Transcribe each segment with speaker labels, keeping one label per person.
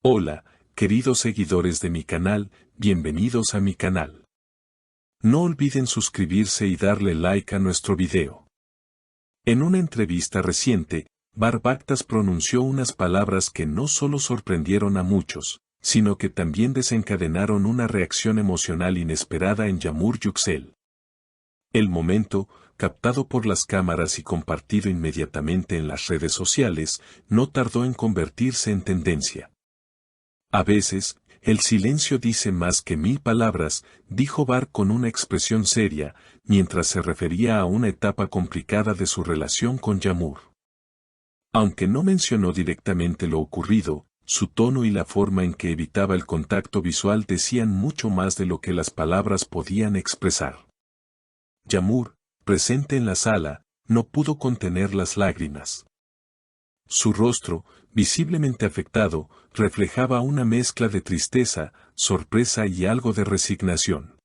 Speaker 1: Hola, queridos seguidores de mi canal, bienvenidos a mi canal. No olviden suscribirse y darle like a nuestro video. En una entrevista reciente, Bar Baktas pronunció unas palabras que no solo sorprendieron a muchos, sino que también desencadenaron una reacción emocional inesperada en Yağmur Yüksel. El momento, captado por las cámaras y compartido inmediatamente en las redes sociales, no tardó en convertirse en tendencia. A veces, el silencio dice más que 1000 palabras, dijo Bar con una expresión seria, mientras se refería a una etapa complicada de su relación con Yağmur. Aunque no mencionó directamente lo ocurrido, su tono y la forma en que evitaba el contacto visual decían mucho más de lo que las palabras podían expresar. Yağmur, presente en la sala, no pudo contener las lágrimas. Su rostro, visiblemente afectado, reflejaba una mezcla de tristeza, sorpresa y algo de resignación.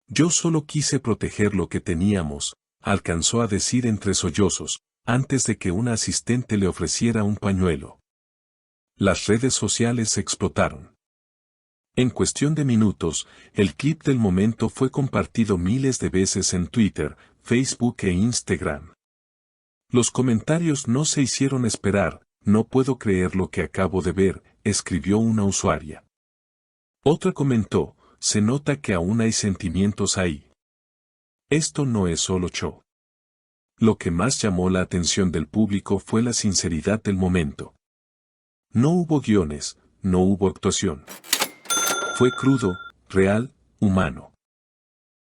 Speaker 1: Yo solo quise proteger lo que teníamos, alcanzó a decir entre sollozos, antes de que una asistente le ofreciera un pañuelo. Las redes sociales explotaron. En cuestión de minutos, el clip del momento fue compartido miles de veces en Twitter, Facebook e Instagram. Los comentarios no se hicieron esperar. No puedo creer lo que acabo de ver, escribió una usuaria. Otra comentó, se nota que aún hay sentimientos ahí. Esto no es solo show. Lo que más llamó la atención del público fue la sinceridad del momento. No hubo guiones, no hubo actuación. Fue crudo, real, humano.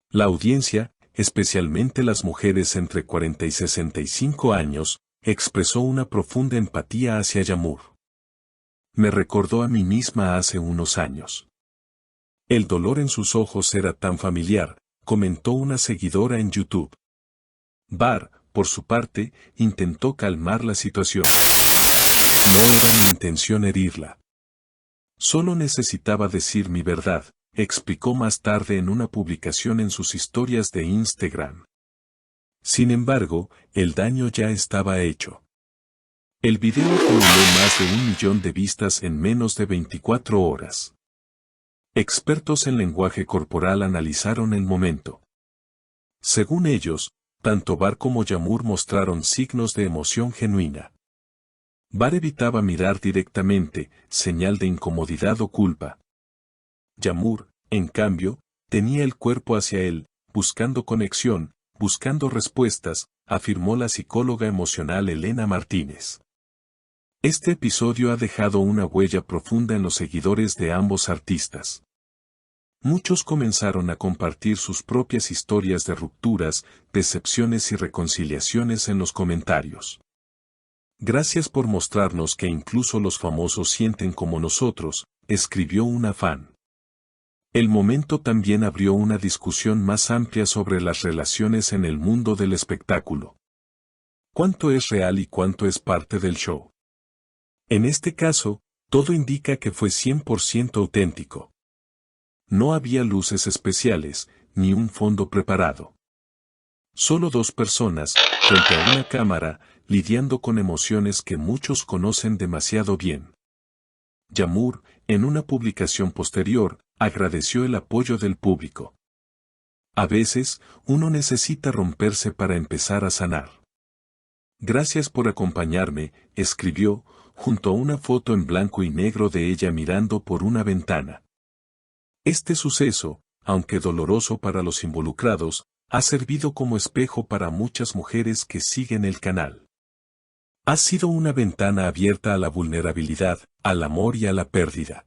Speaker 1: La audiencia, especialmente las mujeres entre 40 y 65 años, expresó una profunda empatía hacia Yağmur. Me recordó a mí misma hace unos años. El dolor en sus ojos era tan familiar, comentó una seguidora en YouTube. Bar, por su parte, intentó calmar la situación. No era mi intención herirla. Solo necesitaba decir mi verdad, explicó más tarde en una publicación en sus historias de Instagram. Sin embargo, el daño ya estaba hecho. El video acumuló más de 1 millón de vistas en menos de 24 horas. Expertos en lenguaje corporal analizaron el momento. Según ellos, tanto Bar como Yağmur mostraron signos de emoción genuina. Bar evitaba mirar directamente, señal de incomodidad o culpa. Yağmur, en cambio, tenía el cuerpo hacia él, buscando conexión, buscando respuestas, afirmó la psicóloga emocional Elena Martínez. Este episodio ha dejado una huella profunda en los seguidores de ambos artistas. Muchos comenzaron a compartir sus propias historias de rupturas, decepciones y reconciliaciones en los comentarios. Gracias por mostrarnos que incluso los famosos sienten como nosotros, escribió una fan. El momento también abrió una discusión más amplia sobre las relaciones en el mundo del espectáculo. ¿Cuánto es real y cuánto es parte del show? En este caso, todo indica que fue 100% auténtico. No había luces especiales, ni un fondo preparado. Solo dos personas, frente a una cámara, lidiando con emociones que muchos conocen demasiado bien. Yağmur, en una publicación posterior, agradeció el apoyo del público. A veces, uno necesita romperse para empezar a sanar. Gracias por acompañarme, escribió, junto a una foto en blanco y negro de ella mirando por una ventana. Este suceso, aunque doloroso para los involucrados, ha servido como espejo para muchas mujeres que siguen el canal. Ha sido una ventana abierta a la vulnerabilidad, al amor y a la pérdida.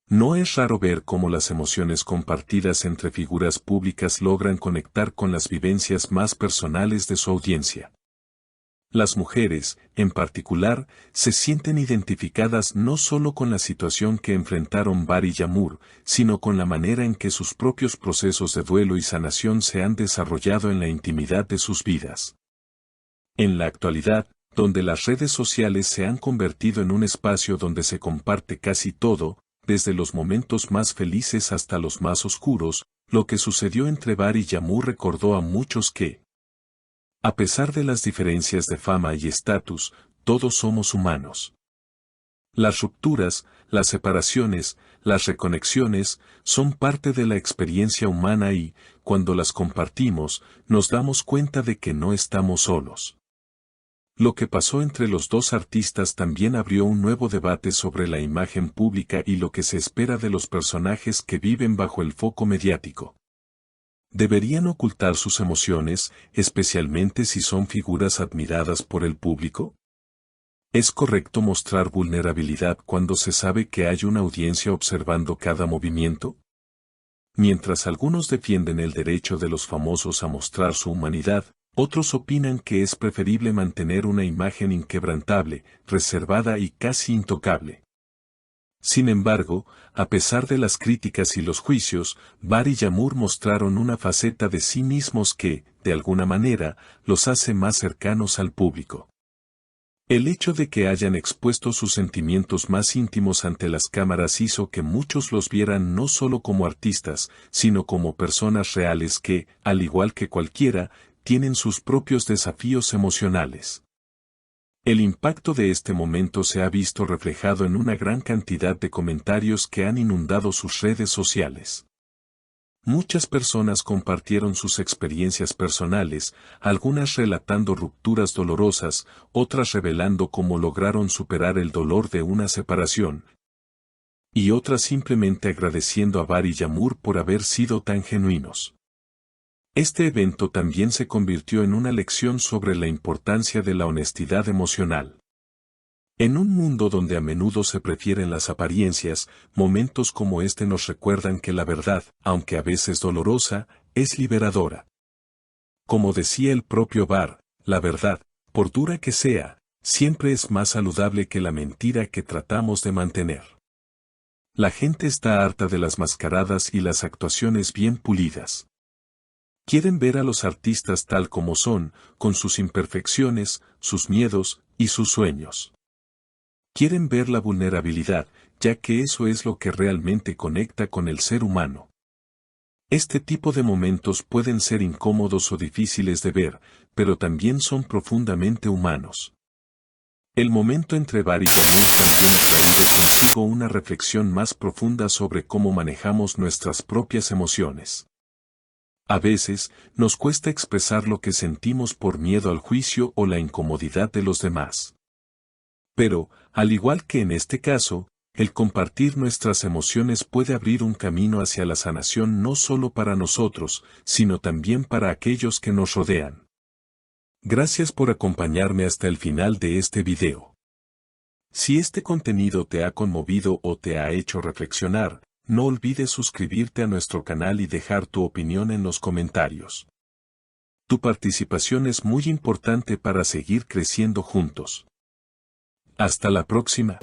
Speaker 1: No es raro ver cómo las emociones compartidas entre figuras públicas logran conectar con las vivencias más personales de su audiencia. Las mujeres, en particular, se sienten identificadas no solo con la situación que enfrentaron Bar y Yağmur, sino con la manera en que sus propios procesos de duelo y sanación se han desarrollado en la intimidad de sus vidas. En la actualidad, donde las redes sociales se han convertido en un espacio donde se comparte casi todo, desde los momentos más felices hasta los más oscuros, lo que sucedió entre Bar y Yağmur recordó a muchos que, a pesar de las diferencias de fama y estatus, todos somos humanos. Las rupturas, las separaciones, las reconexiones, son parte de la experiencia humana y, cuando las compartimos, nos damos cuenta de que no estamos solos. Lo que pasó entre los dos artistas también abrió un nuevo debate sobre la imagen pública y lo que se espera de los personajes que viven bajo el foco mediático. ¿Deberían ocultar sus emociones, especialmente si son figuras admiradas por el público? ¿Es correcto mostrar vulnerabilidad cuando se sabe que hay una audiencia observando cada movimiento? Mientras algunos defienden el derecho de los famosos a mostrar su humanidad, otros opinan que es preferible mantener una imagen inquebrantable, reservada y casi intocable. Sin embargo, a pesar de las críticas y los juicios, Bar y Yamur mostraron una faceta de sí mismos que, de alguna manera, los hace más cercanos al público. El hecho de que hayan expuesto sus sentimientos más íntimos ante las cámaras hizo que muchos los vieran no solo como artistas, sino como personas reales que, al igual que cualquiera, tienen sus propios desafíos emocionales. El impacto de este momento se ha visto reflejado en una gran cantidad de comentarios que han inundado sus redes sociales. Muchas personas compartieron sus experiencias personales, algunas relatando rupturas dolorosas, otras revelando cómo lograron superar el dolor de una separación, y otras simplemente agradeciendo a Bar y Yamur por haber sido tan genuinos. Este evento también se convirtió en una lección sobre la importancia de la honestidad emocional. En un mundo donde a menudo se prefieren las apariencias, momentos como este nos recuerdan que la verdad, aunque a veces dolorosa, es liberadora. Como decía el propio Bar, la verdad, por dura que sea, siempre es más saludable que la mentira que tratamos de mantener. La gente está harta de las mascaradas y las actuaciones bien pulidas. Quieren ver a los artistas tal como son, con sus imperfecciones, sus miedos y sus sueños. Quieren ver la vulnerabilidad, ya que eso es lo que realmente conecta con el ser humano. Este tipo de momentos pueden ser incómodos o difíciles de ver, pero también son profundamente humanos. El momento entre Bar y Yamur también trajo consigo una reflexión más profunda sobre cómo manejamos nuestras propias emociones. A veces, nos cuesta expresar lo que sentimos por miedo al juicio o la incomodidad de los demás. Pero, al igual que en este caso, el compartir nuestras emociones puede abrir un camino hacia la sanación no solo para nosotros, sino también para aquellos que nos rodean. Gracias por acompañarme hasta el final de este video. Si este contenido te ha conmovido o te ha hecho reflexionar, no olvides suscribirte a nuestro canal y dejar tu opinión en los comentarios. Tu participación es muy importante para seguir creciendo juntos. Hasta la próxima.